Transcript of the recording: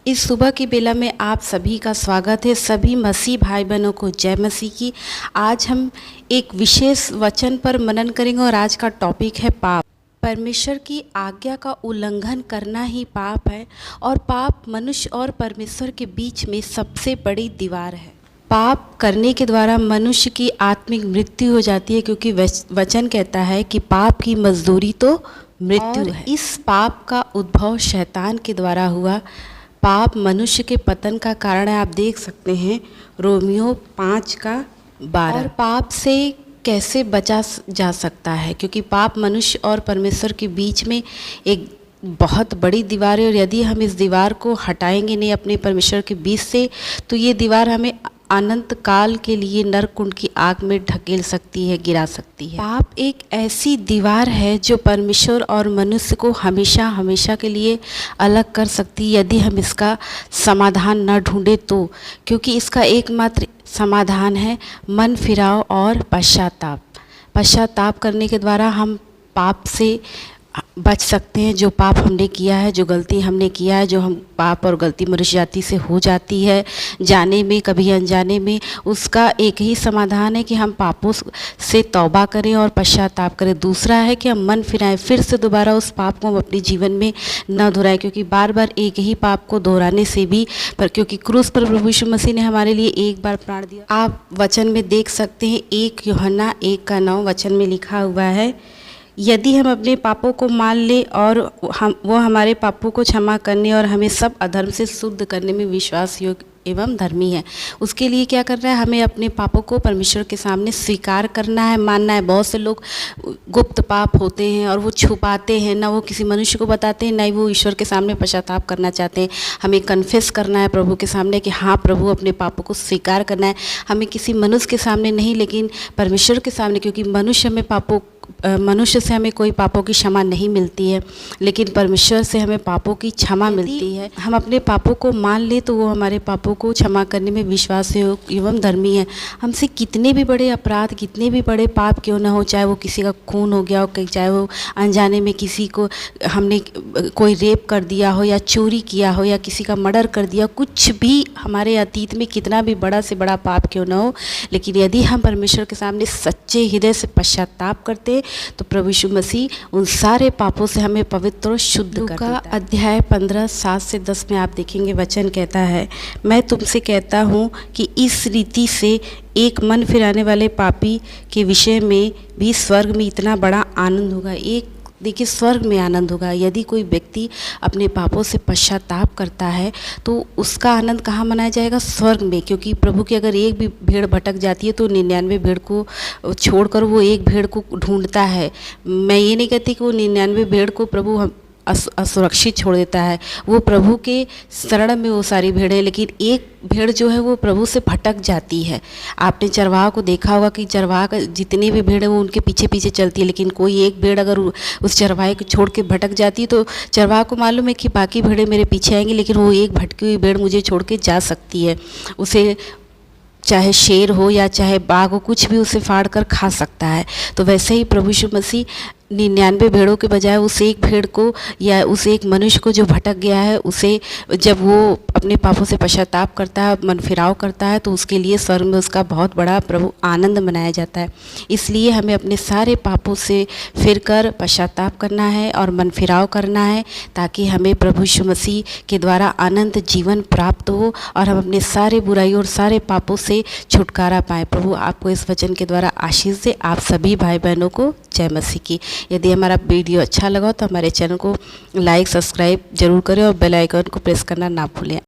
इस सुबह की बेला में आप सभी का स्वागत है। सभी मसीह भाई बहनों को जय मसीह की। आज हम एक विशेष वचन पर मनन करेंगे और आज का टॉपिक है पाप। परमेश्वर की आज्ञा का उल्लंघन करना ही पाप है और पाप मनुष्य और परमेश्वर के बीच में सबसे बड़ी दीवार है। पाप करने के द्वारा मनुष्य की आत्मिक मृत्यु हो जाती है, क्योंकि वचन कहता है कि पाप की मजदूरी तो मृत्यु है। इस पाप का उद्भव शैतान के द्वारा हुआ। पाप मनुष्य के पतन का कारण है। आप देख सकते हैं रोमियो 5:12। और पाप से कैसे बचा जा सकता है, क्योंकि पाप मनुष्य और परमेश्वर के बीच में एक बहुत बड़ी दीवार है और यदि हम इस दीवार को हटाएंगे नहीं अपने परमेश्वर के बीच से, तो ये दीवार हमें अनंत काल के लिए नरकुंड की आग में ढकेल सकती है, गिरा सकती है। पाप एक ऐसी दीवार है जो परमेश्वर और मनुष्य को हमेशा हमेशा के लिए अलग कर सकती है, यदि हम इसका समाधान न ढूंढे तो। क्योंकि इसका एकमात्र समाधान है मन फिराव और पश्चाताप। पश्चाताप करने के द्वारा हम पाप से बच सकते हैं। जो पाप हमने किया है, जो गलती हमने किया है, जो हम पाप और गलती मनुष्य जाति से हो जाती है जाने में कभी अनजाने में, उसका एक ही समाधान है कि हम पापों से तौबा करें और पश्चाताप करें। दूसरा है कि हम मन फिराएं, फिर से दोबारा उस पाप को हम अपने जीवन में न दोहराएं, क्योंकि बार बार एक ही पाप को दोहराने से भी क्योंकि क्रूस पर प्रभु यीशु मसीह ने हमारे लिए एक बार प्राण दिया। आप वचन में देख सकते हैं 1 यूहन्ना 1:9 वचन में लिखा हुआ है, यदि हम अपने पापों को मान लें और वो हमारे पापों को क्षमा करने और हमें सब अधर्म से शुद्ध करने में विश्वास योग्य एवं धर्मी है। उसके लिए क्या करना है, हमें अपने पापों को परमेश्वर के सामने स्वीकार करना है, मानना है। बहुत से लोग गुप्त पाप होते हैं और वो छुपाते हैं, ना वो किसी मनुष्य को बताते हैं, ना ही वो ईश्वर के सामने पश्चाताप करना चाहते हैं। हमें कन्फेस करना है प्रभु के सामने कि हाँ प्रभु, अपने पापों को स्वीकार करना है। हमें किसी मनुष्य के सामने नहीं, लेकिन परमेश्वर के सामने, क्योंकि मनुष्य से हमें कोई पापों की क्षमा नहीं मिलती है, लेकिन परमेश्वर से हमें पापों की क्षमा मिलती है। हम अपने पापों को मान ले तो वो हमारे पापों को क्षमा करने में विश्वास एवं धर्मी है। हमसे कितने भी बड़े अपराध, कितने भी बड़े पाप क्यों न हो, चाहे वो किसी का खून हो गया हो, चाहे वो अनजाने में किसी को हमने कोई रेप कर दिया हो या चोरी किया हो या किसी का मर्डर कर दिया, कुछ भी हमारे अतीत में कितना भी बड़ा से बड़ा पाप क्यों न हो, लेकिन यदि हम परमेश्वर के सामने सच्चे हृदय से पश्चाताप करते तो प्रभु यीशु मसीह उन सारे पापों से हमें पवित्र और शुद्ध कर देता है। अध्याय 15:7-10 में आप देखेंगे वचन कहता है, मैं तुमसे कहता हूँ कि इस रीति से एक मन फिराने वाले पापी के विषय में भी स्वर्ग में इतना बड़ा आनंद होगा। देखिए, स्वर्ग में आनंद होगा। यदि कोई व्यक्ति अपने पापों से पश्चाताप करता है तो उसका आनंद कहाँ मनाया जाएगा? स्वर्ग में। क्योंकि प्रभु की अगर एक भी भेड़ भटक जाती है तो 99 भेड़ को छोड़कर वो एक भेड़ को ढूंढता है। मैं ये नहीं कहती कि वो 99 भेड़ को प्रभु असुरक्षित छोड़ देता है, वो प्रभु के शरण में वो सारी भेड़ है, लेकिन एक भेड़ जो है वो प्रभु से भटक जाती है। आपने चरवाहा को देखा होगा कि चरवाहा का जितनी भी भेड़ है वो उनके पीछे पीछे चलती है, लेकिन कोई एक भेड़ अगर उस चरवाहे को छोड़ के भटक जाती है तो चरवाहा को मालूम है कि बाकी भेड़ें मेरे पीछे आएंगी, लेकिन वो एक भटकी हुई भेड़ मुझे छोड़ के जा सकती है। उसे चाहे शेर हो या चाहे बाघ हो, कुछ भी उसे फाड़ कर खा सकता है। तो वैसे ही प्रभु यीशु मसीह 99 भेड़ों के बजाय उस एक भेड़ को या उस एक मनुष्य को जो भटक गया है, उसे जब वो अपने पापों से पश्चाताप करता है, मन फिराव करता है, तो उसके लिए स्वर्ग में उसका बहुत बड़ा प्रभु आनंद मनाया जाता है। इसलिए हमें अपने सारे पापों से फिर कर पश्चाताप करना है और मन फिराव करना है, ताकि हमें प्रभु यीशु मसीह के द्वारा अनंत जीवन प्राप्त हो और हम अपने सारे बुराई और सारे पापों से छुटकारा पाएँ। प्रभु आपको इस वचन के द्वारा आशीष दे। आप सभी भाई बहनों को जय मसीह की। यदि हमारा वीडियो अच्छा लगा तो हमारे चैनल को लाइक सब्सक्राइब जरूर करें और बेल आइकन को प्रेस करना ना भूलें।